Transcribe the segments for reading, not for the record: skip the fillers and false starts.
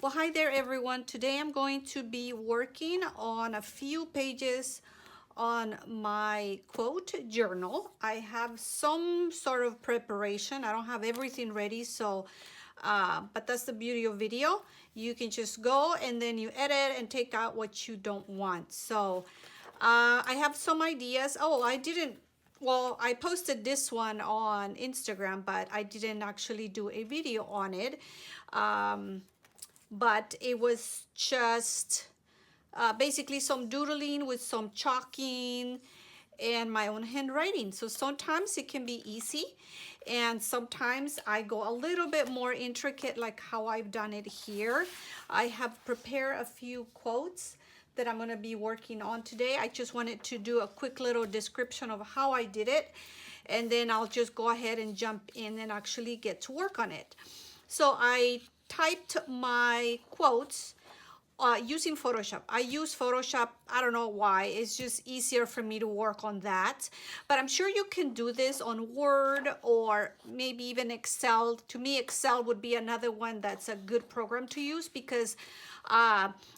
Well, hi there everyone. Today I'm going to be working on a few pages on my quote journal. I have some sort of preparation. I don't have everything ready, so but that's the beauty of video. You can just go and then you edit and take out what you don't want. So I have some ideas. Oh, I posted this one on Instagram, but I didn't actually do a video on it. But it was just basically some doodling with some chalking and my own handwriting. So sometimes it can be easy, and sometimes I go a little bit more intricate, like how I've done it here. I have prepared a few quotes that I'm going to be working on today. I just wanted to do a quick little description of how I did it, and then I'll just go ahead and jump in and actually get to work on it. So I typed my quotes using Photoshop. I use Photoshop. I don't know why. It's just easier for me to work on that. But I'm sure you can do this on Word or maybe even Excel. To me, Excel would be another one that's a good program to use because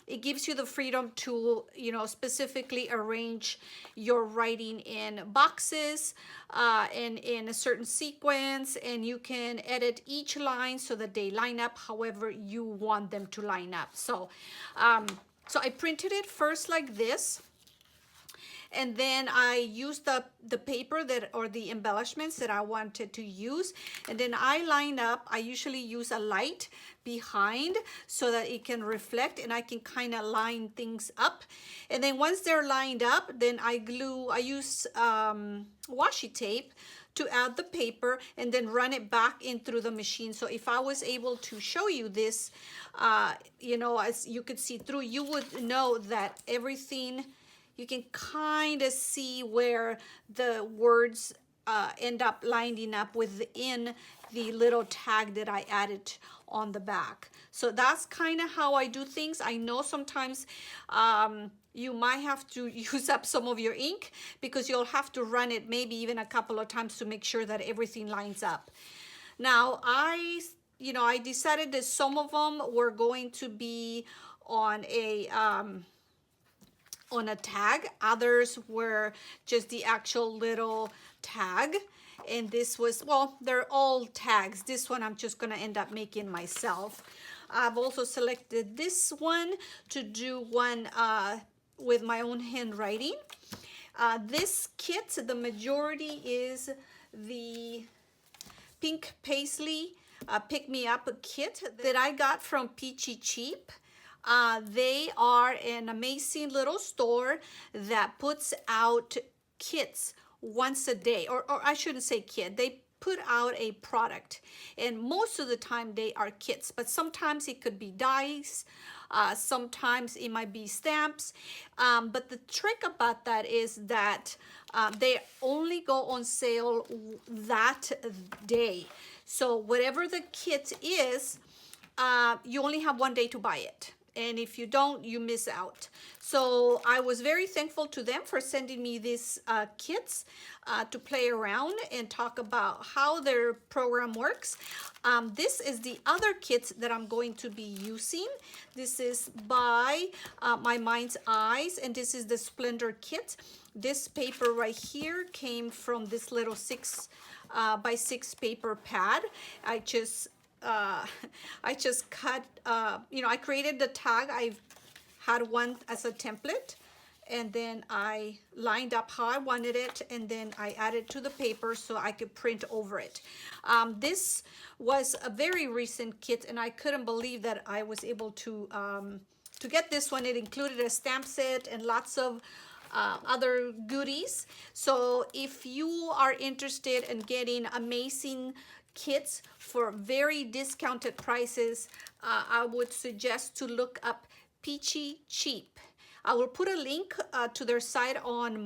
it gives you the freedom to, specifically arrange your writing in boxes and in a certain sequence, and you can edit each line so that they line up however you want them to line up. So I printed it first like this, and then I used the paper or the embellishments that I wanted to use, and then I line up. I usually use a light behind so that it can reflect and I can kind of line things up. And then once they're lined up, then I use washi tape to add the paper and then run it back in through the machine. So if I was able to show you this, as you could see through, you would know that everything, you can kind of see where the words end up lining up within the little tag that I added on the back. So that's kind of how I do things. I know sometimes you might have to use up some of your ink because you'll have to run it maybe even a couple of times to make sure that everything lines up. Now, I decided that some of them were going to be on a tag. Others were just the actual little tag. And this was, well, they're all tags. This one I'm just going to end up making myself. I've also selected this one to do one with my own handwriting. This kit, the majority is the pink paisley pick me up kit that I got from Peachy Cheap. They are an amazing little store that puts out kits once a day, or I shouldn't say kit, they put out a product, and most of the time they are kits, but sometimes it could be dies, sometimes it might be stamps, but the trick about that is that they only go on sale that day. So whatever the kit is, you only have one day to buy it. And if you don't, you miss out. So I was very thankful to them for sending me these kits to play around and talk about how their program works. This is the other kit that I'm going to be using. This is by My Mind's Eyes, and this is the Splendor kit. This paper right here came from this little 6 by 6 paper pad. I just cut, I created the tag. I had one as a template, and then I lined up how I wanted it, and then I added to the paper so I could print over it. This was a very recent kit, and I couldn't believe that I was able to get this one. It included a stamp set and lots of other goodies. So if you are interested in getting amazing kits for very discounted prices, I would suggest to look up Peachy Cheap. I will put a link to their site on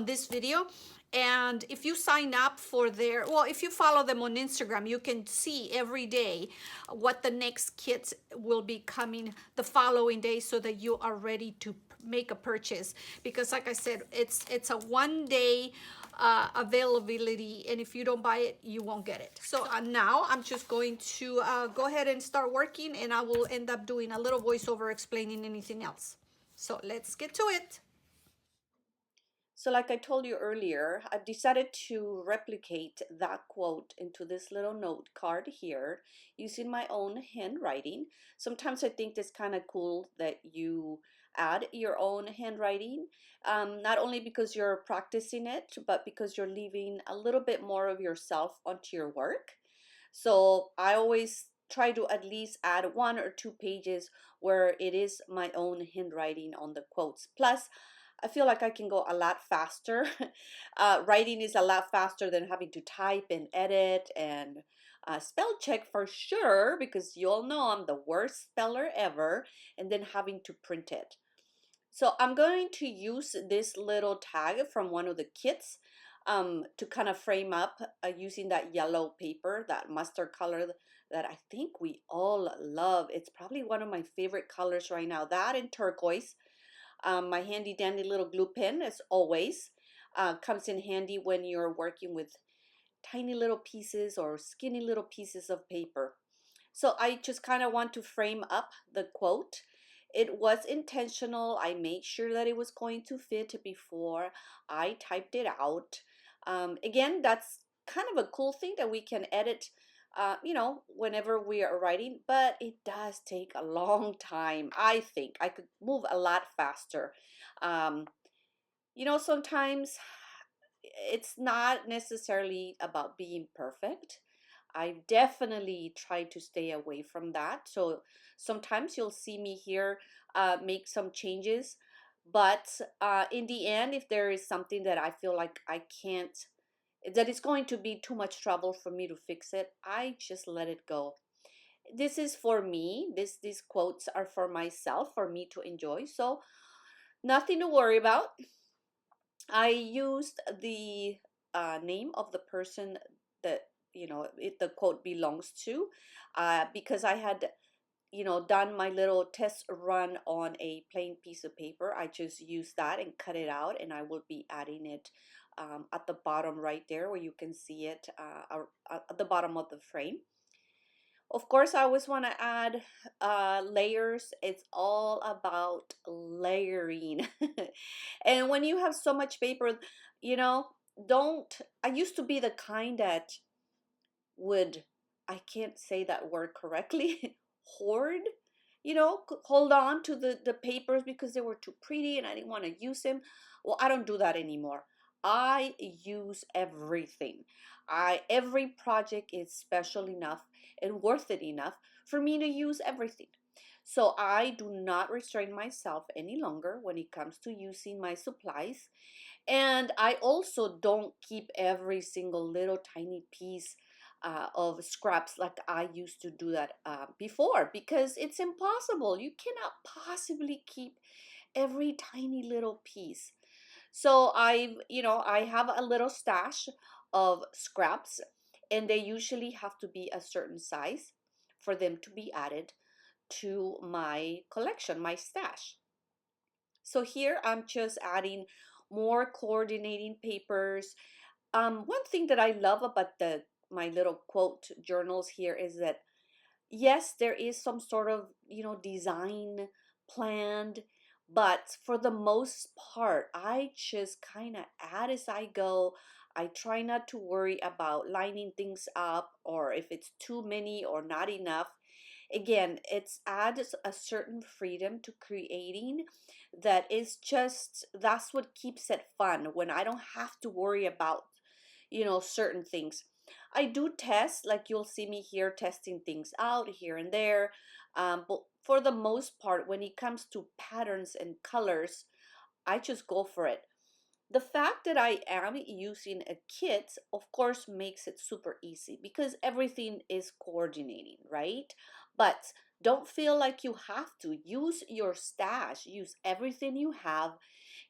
this video. And if you sign up for if you follow them on Instagram, you can see every day what the next kits will be coming the following day so that you are ready to make a purchase. Because like I said, it's a one day availability, and if you don't buy it, you won't get it. So now I'm just going to go ahead and start working, and I will end up doing a little voiceover explaining anything else. So let's get to it. So like I told you earlier, I've decided to replicate that quote into this little note card here using my own handwriting. Sometimes I think it's kind of cool that you add your own handwriting, not only because you're practicing it, but because you're leaving a little bit more of yourself onto your work. So I always try to at least add 1 or 2 pages where it is my own handwriting on the quotes. Plus, I feel like I can go a lot faster. Writing is a lot faster than having to type and edit and spell check for sure, because you all know I'm the worst speller ever, and then having to print it. So I'm going to use this little tag from one of the kits to kind of frame up using that yellow paper, that mustard color that I think we all love. It's probably one of my favorite colors right now. That and turquoise. My handy dandy little glue pen, as always, comes in handy when you're working with tiny little pieces or skinny little pieces of paper. So I just kind of want to frame up the quote. It was intentional. I made sure that it was going to fit before I typed it out. Again, that's kind of a cool thing that we can edit, whenever we are writing, but it does take a long time. I think I could move a lot faster. Um, Sometimes it's not necessarily about being perfect. I definitely try to stay away from that. So sometimes you'll see me here make some changes. But in the end, if there is something that I feel like I can't, that it's going to be too much trouble for me to fix it, I just let it go. This is for me. These quotes are for myself, for me to enjoy. So nothing to worry about. I used the name of the person that the quote belongs to, because I had done my little test run on a plain piece of paper. I just used that and cut it out, and I will be adding it at the bottom right there where you can see it at the bottom of the frame. Of course, I always want to add layers. It's all about layering. And when you have so much paper, you know, don't, I used to be the kind that would, I can't say that word correctly, hoard, hold on to the papers because they were too pretty and I didn't want to use them. Well, I don't do that anymore. I use everything. Every project is special enough and worth it enough for me to use everything. So I do not restrain myself any longer when it comes to using my supplies. And I also don't keep every single little tiny piece of scraps like I used to do that before, because it's impossible. You cannot possibly keep every tiny little piece. So I have a little stash of scraps, and they usually have to be a certain size for them to be added to my collection, my stash. So here I'm just adding more coordinating papers. One thing that I love about the my little quote journals here is that yes, there is some sort of, design planned, but for the most part, I just kind of add as I go. I try not to worry about lining things up or if it's too many or not enough. Again, it's adds a certain freedom to creating that is just, that's what keeps it fun when I don't have to worry about, certain things. I do test, like you'll see me here testing things out here and there. But for the most part, when it comes to patterns and colors, I just go for it. The fact that I am using a kit, of course, makes it super easy because everything is coordinating, right? But don't feel like you have to use your stash, use everything you have.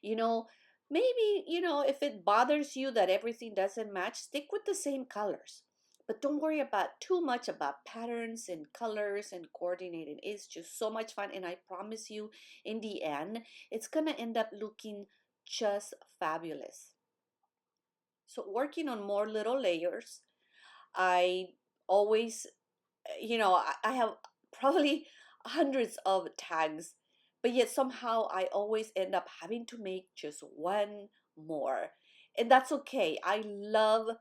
You know, maybe, if it bothers you that everything doesn't match, stick with the same colors. But don't worry about too much about patterns and colors and coordinating. It's just so much fun. And I promise you, in the end, it's going to end up looking just fabulous. So working on more little layers, I always, I have probably hundreds of tags, but yet somehow I always end up having to make just one more. And that's okay. I love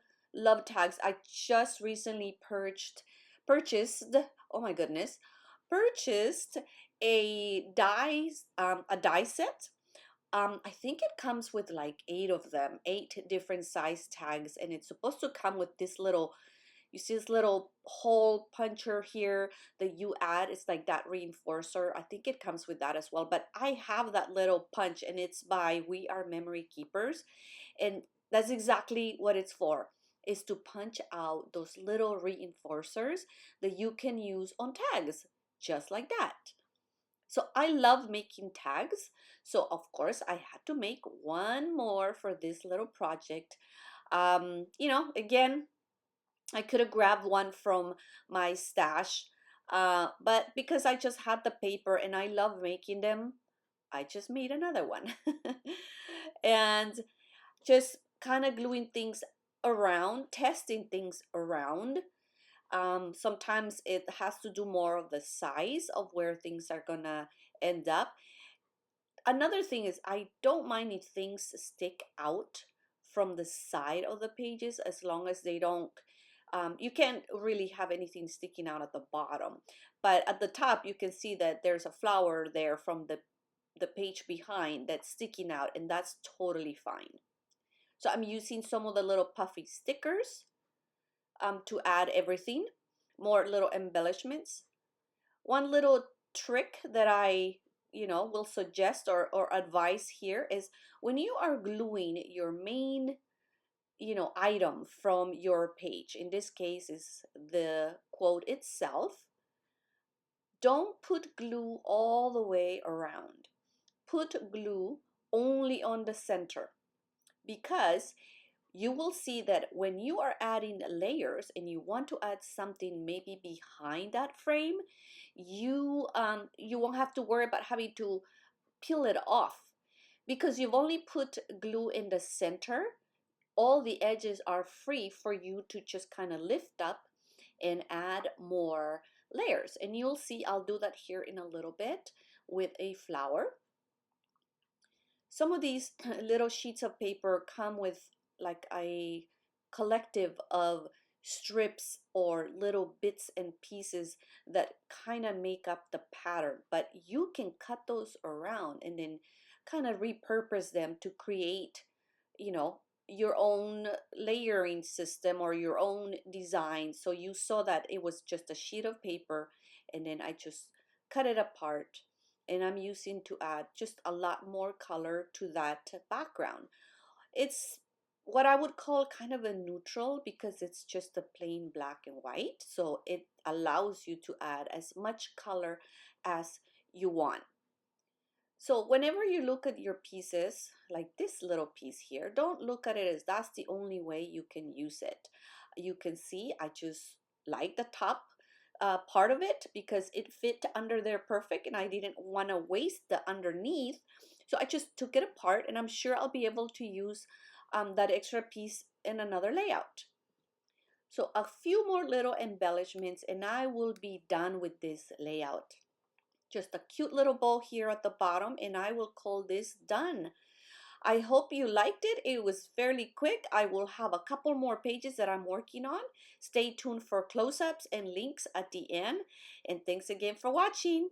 tags. I just recently purchased, oh my goodness, purchased a die set. I think it comes with like eight of them, eight different size tags, and it's supposed to come with this little, you see this little hole puncher here that you add. It's like that reinforcer. I think it comes with that as well. But I have that little punch, and it's by We Are Memory Keepers. And that's exactly what it's for, is to punch out those little reinforcers that you can use on tags, just like that. So I love making tags. So of course I had to make one more for this little project. Again, I could have grabbed one from my stash, but because I just had the paper and I love making them, I just made another one. And just kind of gluing things around, testing things around. Sometimes it has to do more of the size of where things are gonna end up. Another thing is I don't mind if things stick out from the side of the pages, as long as they don't, you can't really have anything sticking out at the bottom, but at the top you can see that there's a flower there from the page behind that's sticking out, and that's totally fine. So I'm using some of the little puffy stickers to add everything, more little embellishments. One little trick that I will suggest or advise here is, when you are gluing your main item from your page, in this case is the quote itself, don't put glue all the way around. Put glue only on the center, because you will see that when you are adding layers and you want to add something maybe behind that frame, you won't have to worry about having to peel it off, because you've only put glue in the center. All the edges are free for you to just kind of lift up and add more layers. And you'll see I'll do that here in a little bit with a flower. Some of these little sheets of paper come with like a collective of strips or little bits and pieces that kind of make up the pattern, but you can cut those around and then kind of repurpose them to create, you know, your own layering system or your own design. So you saw that it was just a sheet of paper, and then I just cut it apart, and I'm using to add just a lot more color to that background. It's what I would call kind of a neutral, because it's just a plain black and white, so it allows you to add as much color as you want. So whenever you look at your pieces, like this little piece here, don't look at it as that's the only way you can use it. You can see I just like the top part of it because it fit under there perfect, and I didn't want to waste the underneath. So I just took it apart, and I'm sure I'll be able to use that extra piece in another layout. So a few more little embellishments and I will be done with this layout. Just a cute little bow here at the bottom, and I will call this done. I hope you liked it. It was fairly quick. I will have a couple more pages that I'm working on. Stay tuned for close-ups and links at the end. And thanks again for watching.